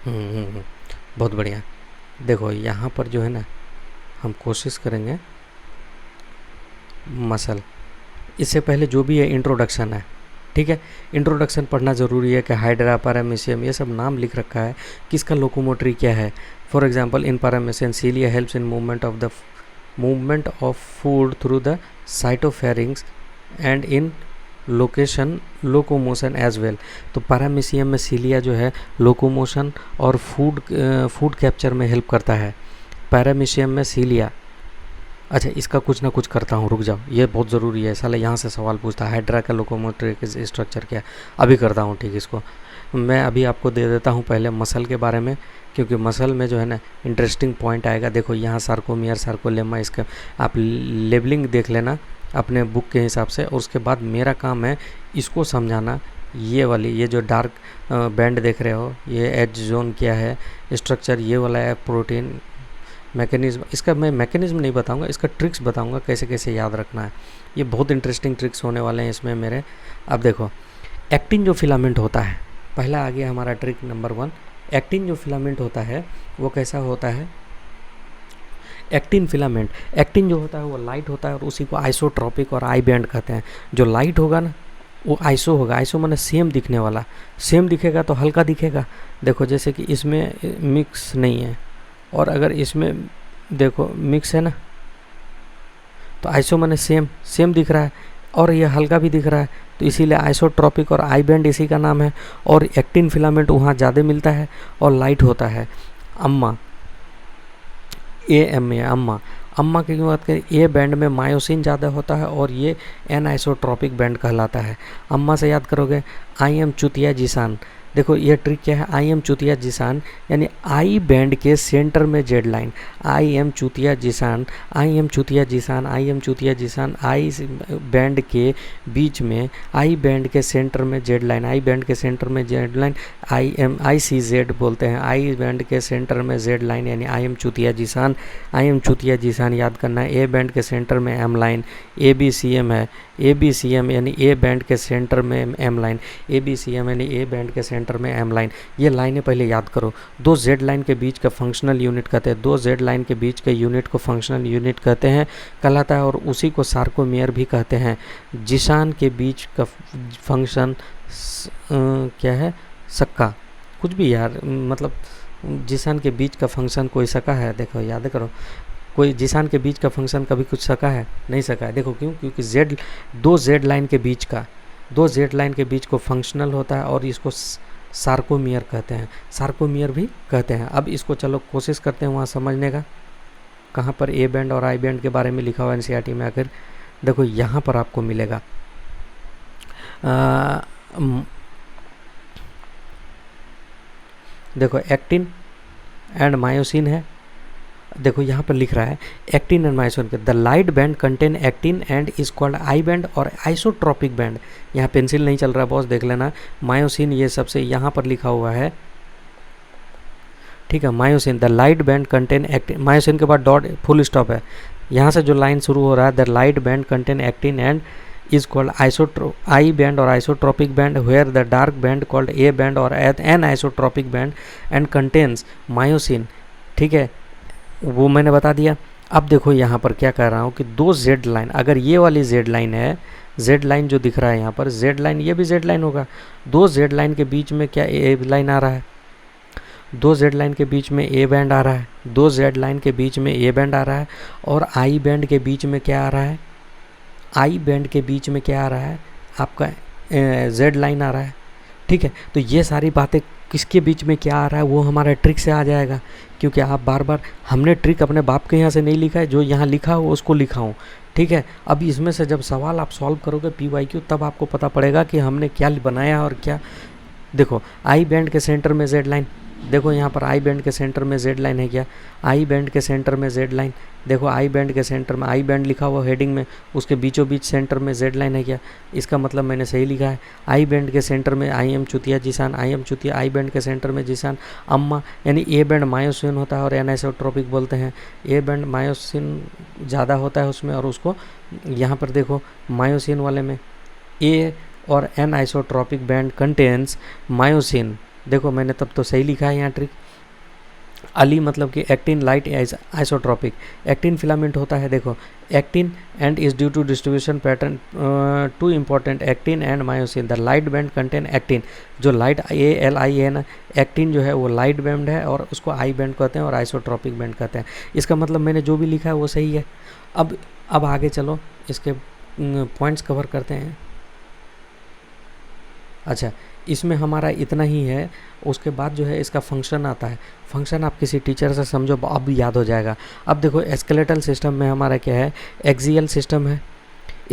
बहुत बढ़िया। देखो यहाँ पर जो है ना, हम कोशिश करेंगे मसल, इससे पहले जो भी है इंट्रोडक्शन है, ठीक है। इंट्रोडक्शन पढ़ना ज़रूरी है कि हाइड्रा, पैरामीशियम, ये सब नाम लिख रखा है, किसका लोकोमोटरी क्या है। For example in paramecium cilia helps in movement of food through the cytopharynx and in location locomotion as well. तो पैरामीशियम में सीलिया जो है लोकोमोशन और फूड कैप्चर में हेल्प करता है। पैरामीशियम में सीलिया। अच्छा, इसका कुछ ना कुछ करता हूँ, रुक जाओ, ये बहुत ज़रूरी है, साला यहाँ से सवाल पूछता है हाइड्रा का लोकोमोटिव स्ट्रक्चर क्या है। अभी करता हूँ, ठीक। इसको मैं अभी आपको दे देता हूँ पहले मसल के बारे में, क्योंकि मसल में जो है ना इंटरेस्टिंग पॉइंट आएगा। देखो यहाँ सार्कोमियर, सार्कोलेमा, इसका आप लेबलिंग देख लेना अपने बुक के हिसाब से, और उसके बाद मेरा काम है इसको समझाना। ये जो डार्क बैंड देख रहे हो, ये एज जोन क्या है, स्ट्रक्चर ये वाला है, प्रोटीन मैकेनिज्म। इसका मैं मैकेनिज्म नहीं बताऊंगा, इसका ट्रिक्स बताऊंगा कैसे कैसे याद रखना है। ये बहुत इंटरेस्टिंग ट्रिक्स होने वाले हैं इसमें मेरे। अब देखो, एक्टिन जो फिलामेंट होता है, पहला आ गया हमारा ट्रिक नंबर 1। एक्टिन जो फिलामेंट होता है वो कैसा होता है? एक्टिन फिलामेंट, एक्टिन जो होता है वो लाइट होता है, और उसी को आइसोट्रॉपिक और आई बैंड कहते हैं। जो लाइट होगा ना वो आइसो होगा, आइसो माने सेम दिखने वाला। सेम दिखेगा तो हल्का दिखेगा। देखो जैसे कि इसमें मिक्स नहीं है, और अगर इसमें देखो मिक्स है ना, तो आइसो माने सेम, सेम दिख रहा है, और ये हल्का भी दिख रहा है, तो इसीलिए आइसोट्रॉपिक और आई बैंड इसी का नाम है। और एक्टिन फिलामेंट वहाँ ज़्यादा मिलता है और लाइट होता है। अम्मा, ए एम ए, अम्मा, अम्मा की बात करें, ए बैंड में मायोसिन ज़्यादा होता है और ये एन आइसोट्रॉपिक बैंड कहलाता है। अम्मा से याद करोगे, आई एम चुतिया जिसान। देखो ये ट्रिक क्या है, आई एम चुतिया जिसान, यानी आई बैंड के सेंटर में जेड लाइन। आई एम चुतिया जिसान, आई एम चुतिया जिसान, आई एम चुतिया जिसान, आई बैंड के बीच में, आई बैंड के सेंटर में जेड लाइन, आई बैंड के सेंटर में Z line, I C Z बोलते हैं, आई बैंड के सेंटर में जेड लाइन, यानी आई एम चुतिया जिसान। आई एम चुतिया जिसान याद करना है। ए बैंड के सेंटर में M line, A B C M है, ए बी सी एम यानी ए बैंड के सेंटर में M line, A B C M यानी ए बैंड के सेंटर में एम लाइन। ये लाइनें पहले याद करो। दो जेड लाइन के बीच का फंक्शनल यूनिट कहते हैं, दो जेड लाइन के बीच के यूनिट को फंक्शनल यूनिट कहते हैं, कहलाता है, और उसी को सार्कोमेयर भी कहते हैं। जिशान के बीच का फंक्शन क्या है? सक्का, कुछ भी यार, मतलब जिशान के बीच का फंक्शन कोई सका है? देखो याद करो, कोई जिशान के बीच का फंक्शन कभी कुछ सका है? नहीं सका है। देखो क्यों? क्योंकि जेड, दो जेड लाइन के बीच का, दो जेड लाइन के बीच को फंक्शनल होता है, और इसको सार्कोमियर कहते हैं, सार्कोमियर भी कहते हैं। अब इसको चलो कोशिश करते हैं वहाँ समझने का, कहाँ पर ए बैंड और आई बैंड के बारे में लिखा हुआ है एनसीईआरटी में। आखिर देखो यहाँ पर आपको मिलेगा, देखो एक्टिन एंड मायोसिन है। देखो यहाँ पर लिख रहा है एक्टिन एंड मायोसिन के, the light band contain actin and is called I band और आइसोट्रॉपिक बैंड। यहाँ पेंसिल नहीं चल रहा बॉस, देख लेना। मायोसिन ये सबसे यहाँ पर लिखा हुआ है, ठीक है। Myosin, the light band contain actin, myosin के बाद डॉट फुल स्टॉप है। यहाँ से जो लाइन शुरू हो रहा है, the light band contain actin and is called I band or isotropic band, where the dark band called A band or an isotropic band and contains myosin, ठीक है, वो मैंने बता दिया। अब देखो यहाँ पर क्या कह रहा हूँ कि दो जेड लाइन, अगर ये वाली जेड लाइन है, जेड लाइन जो दिख रहा है यहाँ पर जेड लाइन, ये भी जेड लाइन होगा। दो जेड लाइन के बीच में क्या ए लाइन आ रहा है? दो जेड लाइन के बीच में ए बैंड आ रहा है, दो जेड लाइन के बीच में ए बैंड आ रहा है, और आई बैंड के बीच में क्या आ रहा है? आई बैंड के बीच में क्या आ रहा है? आपका जेड लाइन आ रहा है, ठीक है। तो ये सारी बातें किसके बीच में क्या आ रहा है वो हमारा ट्रिक से आ जाएगा, क्योंकि आप बार बार, हमने ट्रिक अपने बाप के यहाँ से नहीं लिखा है, जो यहाँ लिखा हो उसको लिखा हूँ, ठीक है। अब इसमें से जब सवाल आप सॉल्व करोगे PYQ, तब आपको पता पड़ेगा कि हमने क्या बनाया और क्या। देखो आई बैंड के सेंटर में जेड लाइन, देखो यहाँ पर आई बैंड के सेंटर में जेड लाइन है क्या? आई बैंड के सेंटर में जेड लाइन, देखो आई बैंड के सेंटर में, आई बैंड लिखा हुआ हेडिंग में, उसके बीचों बीच सेंटर में जेड लाइन है क्या? इसका मतलब मैंने सही लिखा है। आई बैंड के सेंटर में आई एम चुतिया जिसान, आई एम चुतिया, आई बैंड के सेंटर में जिसान। अम्मा यानी ए बैंड मायोसिन होता है और एनाइसोट्रोपिक बोलते हैं। ए बैंड मायोसिन ज़्यादा होता है उसमें, और उसको यहाँ पर देखो मायोसिन वाले में ए और anisotropic band contains myosin, देखो मैंने तब तो सही लिखा है यहाँ ट्रिक। अली मतलब कि actin light isotropic, actin filament होता है, देखो actin and is due to distribution pattern two important actin and myosin, the light band contain actin. जो लाइट ALI है ना, एक्टिन जो है वो लाइट बैंड है और उसको आई बैंड कहते हैं और आइसोट्रॉपिक बैंड कहते हैं। इसका मतलब मैंने जो भी लिखा है वो सही है। अब आगे चलो इसके पॉइंट्स कवर करते हैं। अच्छा, इसमें हमारा इतना ही है। उसके बाद जो है इसका फंक्शन आता है। फंक्शन आप किसी टीचर से समझो, अब याद हो जाएगा। अब देखो स्केलेटल सिस्टम में हमारा क्या है, एक्सियल सिस्टम है।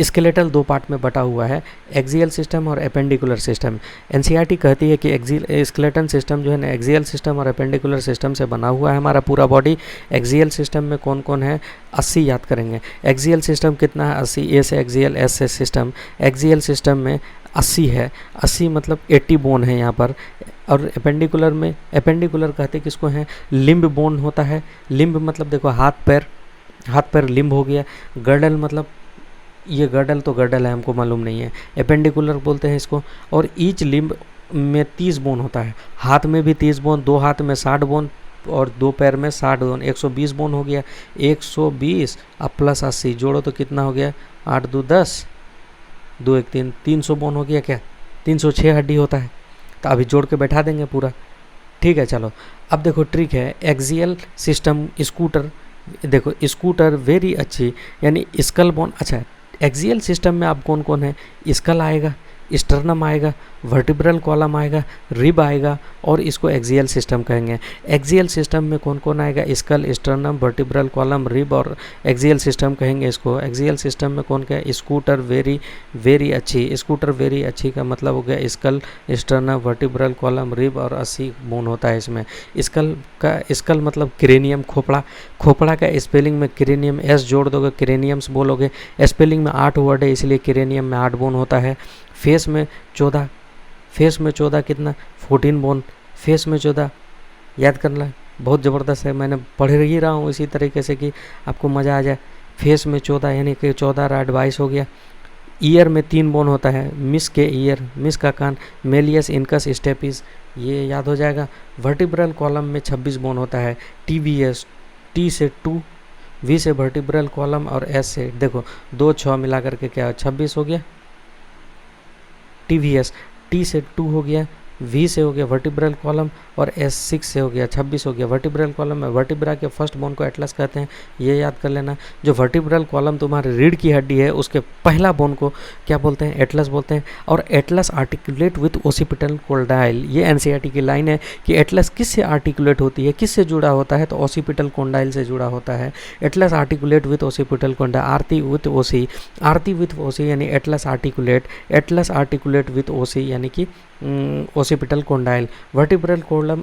स्केलेटल दो पार्ट में बटा हुआ है, एक्सियल सिस्टम और एपेंडिकुलर सिस्टम। एनसीईआरटी कहती है कि एक्सियल स्केलेटन सिस्टम जो है ना, एक्सियल सिस्टम और एपेंडिकुलर सिस्टम से बना हुआ है हमारा पूरा बॉडी। एक्सियल सिस्टम में कौन कौन है, 80 याद करेंगे। एक्सियल सिस्टम कितना है, 80। ए से एक्सियल, एस से सिस्टम। एक्सियल सिस्टम में 80 है, 80 मतलब 80 बोन है यहाँ पर। और एपेंडिकुलर में, एपेंडिकुलर कहते किसको हैं, लिम्ब बोन होता है। लिम्ब मतलब देखो हाथ पैर लिम्ब हो गया। गर्डल मतलब ये गर्डल तो गर्डल है, हमको मालूम नहीं है, एपेंडिकुलर बोलते हैं इसको। और ईच लिम्ब में 30 बोन होता है। हाथ में भी 30 बोन, दो हाथ में 60 बोन और दो पैर में 60 बोन, 120 बोन हो गया। 120 अब प्लस 80 जोड़ो तो कितना हो गया, 8 2 10, 2 1 3, 300 बोन हो गया। क्या 306 हड्डी होता है। तो अभी जोड़ के बैठा देंगे पूरा, ठीक है। चलो अब देखो ट्रिक है, एक्सियल सिस्टम स्कूटर। देखो स्कूटर वेरी अच्छी, यानी स्कल बोन। अच्छा, एक्सियल सिस्टम में आप कौन कौन है, स्कल आएगा, स्टर्नम आएगा, वर्टिब्रल कॉलम आएगा, रिब आएगा और इसको एक्सियल सिस्टम कहेंगे। एक्सियल सिस्टम में कौन कौन आएगा, skull, sternum, vertebral column, rib और एक्सियल सिस्टम कहेंगे इसको। एक्सियल सिस्टम में कौन क्या है, स्कूटर वेरी वेरी अच्छी। स्कूटर वेरी अच्छी का मतलब हो गया skull, sternum, vertebral column, rib और 80 बोन होता है इसमें। स्कल मतलब क्रेनियम, खोपड़ा। खोपड़ा का स्पेलिंग में क्रेनियम, एस जोड़ दोगे क्रेनियम्स बोलोगे। स्पेलिंग में 8 वर्ड है इसलिए क्रेनियम में 8 बोन होता है। फेस में 14, फेस में 14 कितना, 14 बोन। फेस में 14 याद करना, बहुत ज़बरदस्त है, मैंने पढ़ ही रहा हूँ इसी तरीके से कि आपको मज़ा आ जाए। फेस में 14 यानी कि 14 राड 22 हो गया। ईयर में 3 बोन होता है, मिस के ईयर, मिस का कान, मेलियस, इनकस, स्टेपिस, ये याद हो जाएगा। वर्टिब्रल कॉलम में 26 बोन होता है। TVS, T से 2, V से वर्टिब्रल कॉलम और S से देखो 2 6 मिला करके क्या 26 हो गया। TVS, T से 2 हो गया, V से हो गया वर्टिब्रल कॉलम और S 6 से हो गया 26 हो गया। वर्टिब्रल कॉलम में वर्टिब्रा के फर्स्ट बोन को एटलस कहते हैं, ये याद कर लेना। जो वर्टिब्रल कॉलम तुम्हारे रीढ़ की हड्डी है उसके पहला बोन को क्या बोलते हैं, एटलस बोलते हैं। और Atlas articulate with occipital condyle, ये एनसीईआरटी की लाइन है कि एटलस किससे आर्टिकुलेट होती है, किससे जुड़ा होता है, तो ओसिपिटल कोंडाइल से जुड़ा होता है। Atlas articulate with occipital condyle, Aarti with OC, Aarti with OC यानी atlas articulate, atlas articulate with OC यानी कि occipital condyle. Vertebral column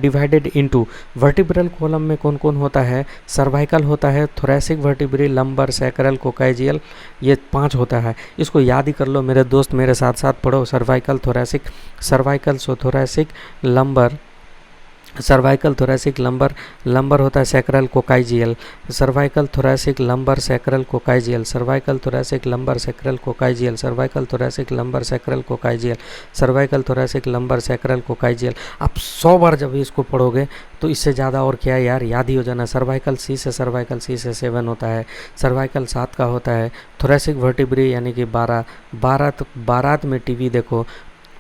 divided into, vertebral column में कौन कौन होता है, सर्वाइकल होता है, thoracic vertebrae, lumbar, sacral, coccygeal, ये 5 होता है। इसको याद ही कर लो मेरे दोस्त, मेरे साथ साथ पढ़ो। Cervical, thoracic, cervical so thoracic, lumbar, cervical, thoracic, lumbar, lumbar होता है sacral, coccygeal, cervical, thoracic, lumbar, sacral, coccygeal, cervical, thoracic, lumbar, sacral, coccygeal, cervical, thoracic, lumbar, sacral, coccygeal, cervical, thoracic, lumbar, sacral, coccygeal. आप 100 बार जब इसको पढ़ोगे तो इससे ज़्यादा और क्या यार, याद ही हो जाना। सर्वाइकल C से, सर्वाइकल C से 7 होता है, सर्वाइकल 7 का होता है। थोरैसिक वर्टिब्री यानी कि 12, 12 में टीवी देखो,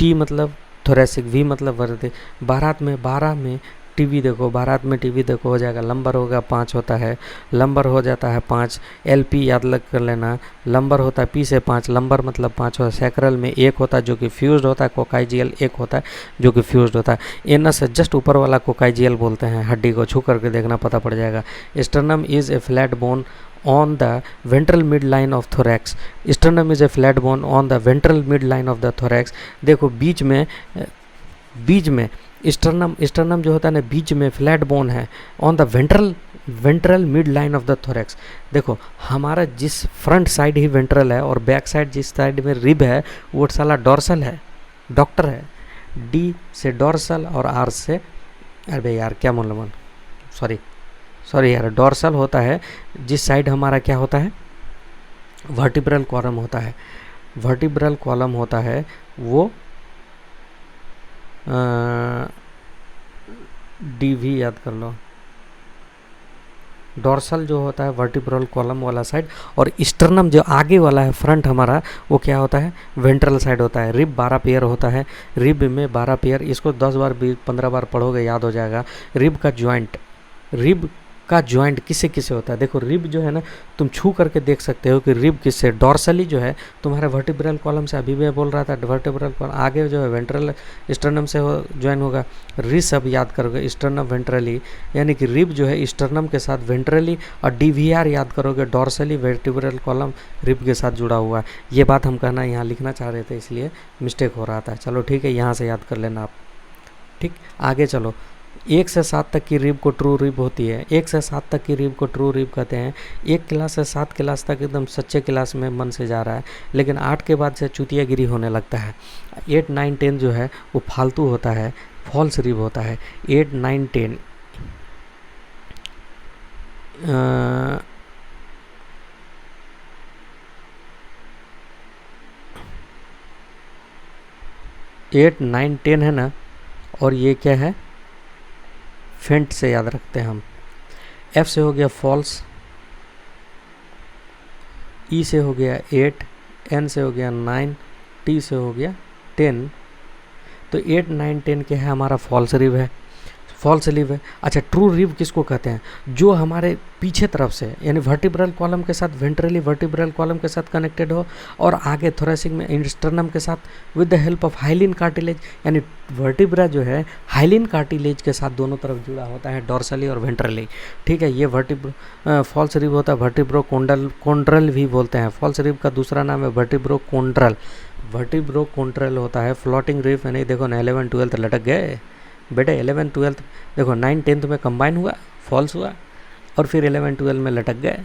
T मतलब थोरैसिक, V मतलब वर्दे, 12 में टीवी देखो, 12 में टीवी देखो हो जाएगा। लंबर होगा 5 होता है, लंबर हो जाता है 5। LP याद लग कर लेना, लंबर होता है P से 5, लंबर मतलब 5 होता है। सैक्रल में 1 होता है जो कि फ्यूज्ड होता है, कोकाइजियल 1 होता है जो कि फ्यूज्ड होता है। एनस से जस्ट ऊपर वाला कोकाइजियल बोलते हैं, हड्डी को छू करके देखना पता पड़ जाएगा। Sternum is a flat bone on the ventral midline of thorax, sternum is a flat bone on the ventral midline of the thorax। देखो बीच में स्टर्नम जो होता है ना, बीच में फ्लैट बोन है, on the ventral mid line of the thorax. देखो हमारा जिस फ्रंट साइड ही वेंट्रल है और बैक साइड जिस साइड में रिब है वो साला डॉर्सल है, डॉक्टर है। D से डॉर्सल और R से, अरे यार क्या मतलब, सॉरी यार, डॉर्सल होता है जिस साइड हमारा क्या होता है, वर्टिब्रल कॉलम होता है। वर्टिब्रल कॉलम होता है वो डीवी याद कर लो। डॉर्सल जो होता है वर्टिब्रल कॉलम वाला साइड, और स्टर्नम जो आगे वाला है फ्रंट हमारा, वो क्या होता है, वेंट्रल साइड होता है। रिब 12 पेयर होता है, रिब में 12 पेयर, इसको 10 बार 15 बार पढ़ोगे याद हो जाएगा। रिब का जॉइंट, रिब का जॉइंट किससे किससे होता है, देखो रिब जो है ना, तुम छू करके देख सकते हो कि रिब किससे, डॉर्सली जो है तुम्हारे वर्टिब्रल कॉलम से, अभी मैं बोल रहा था वर्टिब्रल कॉलम आगे जो है वेंट्रल स्टर्नम से ज्वाइन होगा। रिस अब याद करोगे स्टर्नम वेंट्रली, यानी कि रिब जो है स्टर्नम के साथ वेंट्रली, और डीवीआर याद करोगे डॉर्सली वर्टिब्रल कॉलम रिब के साथ जुड़ा हुआ है। ये बात हम कहना यहाँ लिखना चाह रहे थे, इसलिए मिस्टेक हो रहा था। चलो ठीक है, यहाँ से याद कर लेना आप। ठीक, आगे चलो। 1 से 7 तक की रिब को ट्रू रिब होती है। 1 से 7 तक की रिब को ट्रू रिब कहते हैं। 1 क्लास से 7 क्लास तक एकदम सच्चे क्लास में मन से जा रहा है, लेकिन 8 के बाद से चुतियागिरी होने लगता है। 8, 9, 10 जो है वो फालतू होता है, फॉल्स रिब होता है। 8, 9, 10 8, 9, 10 है ना, और ये क्या है, फेंट से याद रखते हैं हम। एफ से हो गया फॉल्स, ई से हो गया 8, एन से हो गया 9, टी से हो गया 10। तो 8, 9, 10 क्या है, हमारा फॉल्स रिब है, फॉल्स रिब है। अच्छा, ट्रू रिब किसको कहते हैं, जो हमारे पीछे तरफ से यानी वर्टिब्रल कॉलम के साथ वेंट्रली वर्टिब्रल कॉलम के साथ कनेक्टेड हो, और आगे थोरेसिक में इंस्टर्नम के साथ with the help of hyaline cartilage, यानी वर्टिब्रा जो है हाइलिन कार्टिलेज के साथ दोनों तरफ जुड़ा होता है, डॉर्सली और वेंट्रली। ठीक है, ये फॉल्स रिब होता है। वर्टिब्रो कोंड्रल भी बोलते हैं। फॉल्स रिब का दूसरा नाम है वर्टिब्रो कोंड्रल। वर्टिब्रो कोंड्रल होता है फ्लोटिंग रिब, यानी देखो ना 11, 12 लटक गए बेटे। 11, 12 देखो, 9, 10 में कंबाइन हुआ, फॉल्स हुआ, और फिर 11, 12 में लटक गए।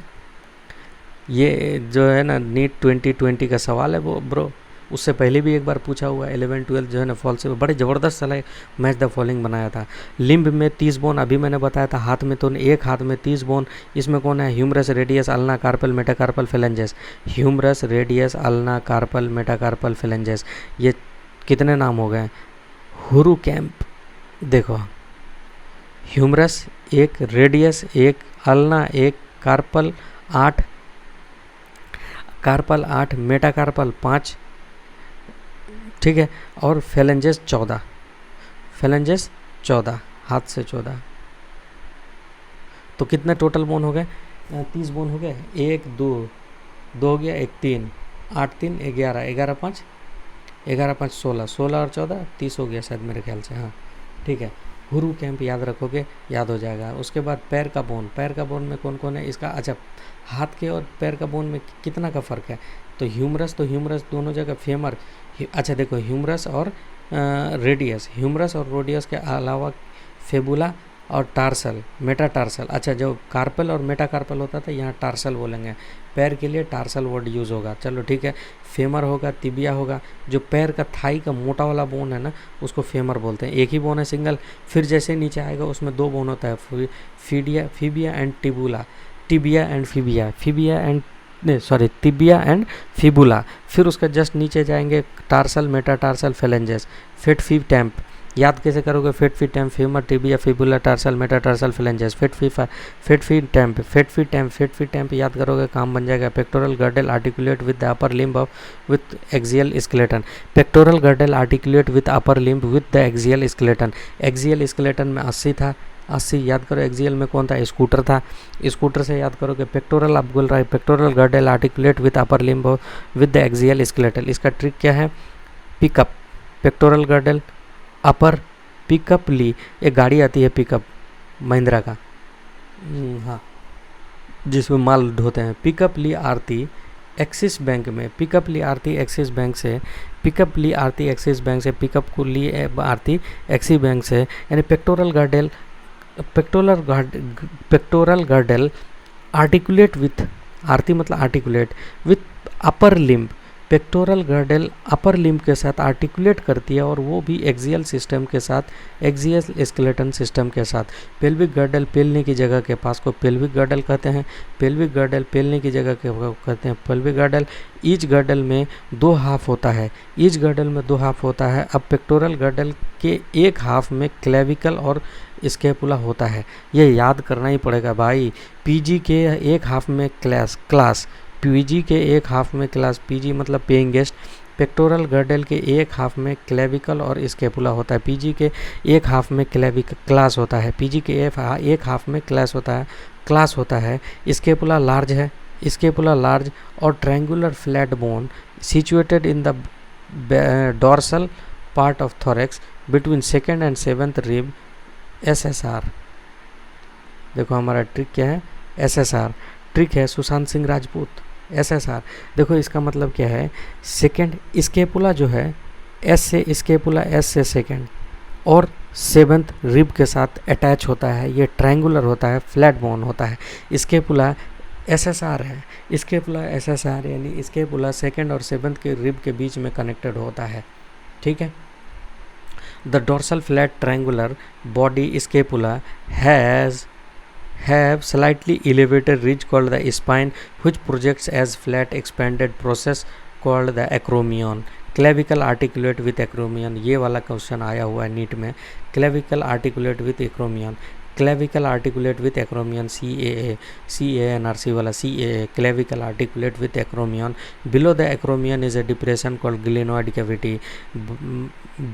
ये जो है ना नीट 2020 का सवाल है वो ब्रो, उससे पहले भी एक बार पूछा हुआ है। 11, 12 जो है ना फॉल्स से बड़े ज़बरदस्त सलाह मैच द फॉलोइंग बनाया था। लिम्ब में 30 बोन, अभी मैंने बताया था। हाथ में तो एक हाथ में 30 बोन, इसमें कौन है, humerus, radius, ulna, carpal, metacarpal, phalanges. Humerus, radius, ulna, carpal, metacarpal, phalanges, ये कितने नाम हो गए। हुरू कैंप, देखो humerus 1, radius 1, ulna 1, carpal 8, carpal 8, metacarpal 5, ठीक है, और फेलेंजेस 14, फेलेंजेस 14, हाथ से 14। तो कितने टोटल बोन हो गए, 30 बोन हो गए। 1, 2 हो गया, 1, 3, 8, 3, 11, 11, 5, 11, 5, 16, 16 और 14, 30 हो गया शायद मेरे ख्याल से, हाँ ठीक है। हुरू कैंप याद रखोगे, याद हो जाएगा। उसके बाद पैर का बोन, पैर का बोन में कौन कौन है इसका, अच्छा हाथ के और पैर का बोन में कितना का फ़र्क है, तो ह्यूमरस दोनों जगह, फेमर, अच्छा देखो ह्यूमरस और रेडियस, ह्यूमरस और रेडियस के अलावा फेबुला और टार्सल, मेटाटार्सल। अच्छा जो कार्पल और मेटाकार्पल होता था, यहाँ टार्सल बोलेंगे, पैर के लिए टार्सल वर्ड यूज़ होगा। चलो ठीक है, फेमर होगा, तिबिया होगा, जो पैर का थाई का मोटा वाला बोन है ना, उसको फेमर बोलते हैं। एक ही बोन है सिंगल, फिर जैसे नीचे आएगा उसमें 2 बोन होता है, fibia and tibula, tibia and fibula, tibia and fibula. फिर उसके जस्ट नीचे जाएंगे टार्सल, मेटाटार्सल, फेलेंजेस, फिट फी टैम्प। याद कैसे करोगे, फिट फी टैम्प, femur, tibia, fibula, tarsal, metatarsal, phalanges, फिट फी टैम्प याद करोगे, काम बन जाएगा। Pectoral girdle articulate with the upper limb with axial skeleton, pectoral girdle articulate with upper limb with the axial skeleton. Axial skeleton में 80 था, 80 याद करो। एक्सियल में कौन था, स्कूटर था, स्कूटर से याद करोगे। पेक्टोरल आप बोल रहा है, pectoral girdle articulate with upper limb with the axial skeleton. इसका ट्रिक क्या है, पिकअप, पेक्टोरल गर्डल अपर, पिकअप ली, एक गाड़ी आती है पिकअप महिंद्रा का, हाँ जिसमें माल ढोते हैं, पिकअप ली आरती एक्सिस बैंक में, पिकअप ली आरती एक्सिस बैंक से, पिकअप ली आरती एक्सिस बैंक से, पिकअप को ली आरती एक्सिस बैंक से, यानी पेक्टोरल गर्डल आर्टिकुलेट विथ, आरती मतलब articulate with upper limb, pectoral girdle upper limb के साथ आर्टिकुलेट करती है, और वो भी एक्सियल सिस्टम के साथ, एक्सियल स्केलेटन सिस्टम के साथ। पेल्विक गर्डल पेलने की जगह के पास को पेल्विक गर्डल कहते हैं। पेल्विक गर्डल पेलने की जगह के कहते हैं पेल्विक गर्डल। ईच गर्डल में 2 हाफ होता है, ईच गर्डल में 2 हाफ होता है। अब पेक्टोरल गर्डल के एक हाफ में क्लेविकल और स्केपुला होता है। ये याद करना ही पड़ेगा भाई। पीजी के एक हाफ में क्लास पीजी के एक हाफ में क्लास, पीजी मतलब पेइंग गेस्ट। पेक्टोरल गर्डल के एक हाफ में क्लेविकल और स्केपुला होता है। पीजी के एक हाफ में क्लास होता है। पीजी के एक हाफ में क्लास होता है। स्केपुला लार्ज है, स्केपुला लार्ज और triangular flat bone situated in the dorsal part of thorax between second and 7th rib, SSR। देखो हमारा ट्रिक क्या है, SSR ट्रिक है सुशांत सिंह राजपूत। SSR देखो इसका मतलब क्या है, सेकेंड स्केपुला जो है एस से स्केपुला, एस से सेकेंड और 7th रिब के साथ अटैच होता है। ये ट्रायंगुलर होता है, फ्लैट बोन होता है। स्केपुला SSR है, स्केपुला SSR यानी स्केपुला सेकेंड और 7th के रिब के बीच में कनेक्टेड होता है। ठीक है। The dorsal flat triangular body scapula have slightly elevated ridge called the spine, which projects as flat expanded process called the acromion. Clavicle articulate with acromion, ये वाला क्वेश्चन आया हुआ है नीट में। Clavicle articulate with acromion, clavicle articulate with acromion, CANRC वाला CAA, clavicle articulate with acromion. Below the acromion is a depression called glenoid cavity,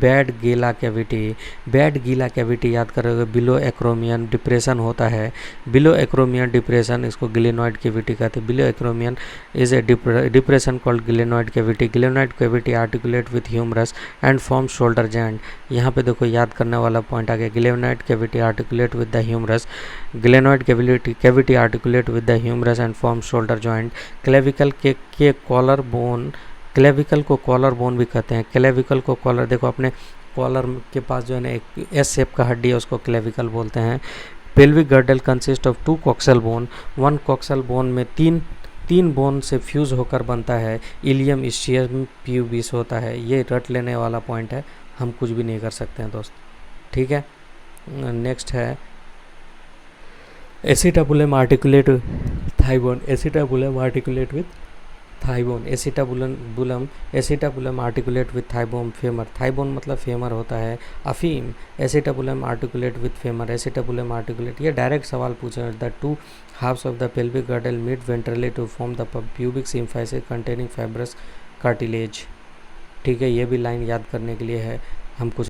bad गीला cavity. Bad गीला cavity याद करोगे, बिलो एक्रोमियन डिप्रेशन होता है। Below acromion depression, इसको glenoid cavity कहते हैं। Below acromion is a depression called glenoid cavity. Glenoid cavity articulate with humerus and form shoulder joint. यहाँ पे देखो याद करने वाला पॉइंट आ गया। Glenoid cavity articulate with the humerus, glenoid cavity articulate with the humerus and form shoulder joint. Clavicle के collar bone, clavicle को कॉलर बोन भी कहते हैं। क्लेविकल को कॉलर, देखो अपने कॉलर के पास जो है ना एक एस शेप का हड्डी है, उसको क्लेविकल बोलते हैं। Pelvic girdle consist of 2 coxal bone, 1 coxal bone में तीन बोन से फ्यूज होकर बनता है। इलियम, इस्चियम, प्यूबिस होता है। ये रट लेने वाला पॉइंट है, हम कुछ भी नहीं कर सकते हैं दोस्त। ठीक है। नेक्स्ट है acetabulum articulate thighbone, acetabulum articulate with thighbone, acetabulum articulate with thighbone femur. Thighbone मतलब फेमर होता है। अफीम, acetabulum articulate with femur, acetabulum articulate. ये डायरेक्ट सवाल पूछा। The 2 halves of the pelvic girdle meet ventrally to form the pubic symphysis containing fibrous cartilage। ठीक है, ये भी लाइन याद करने के लिए है, हम कुछ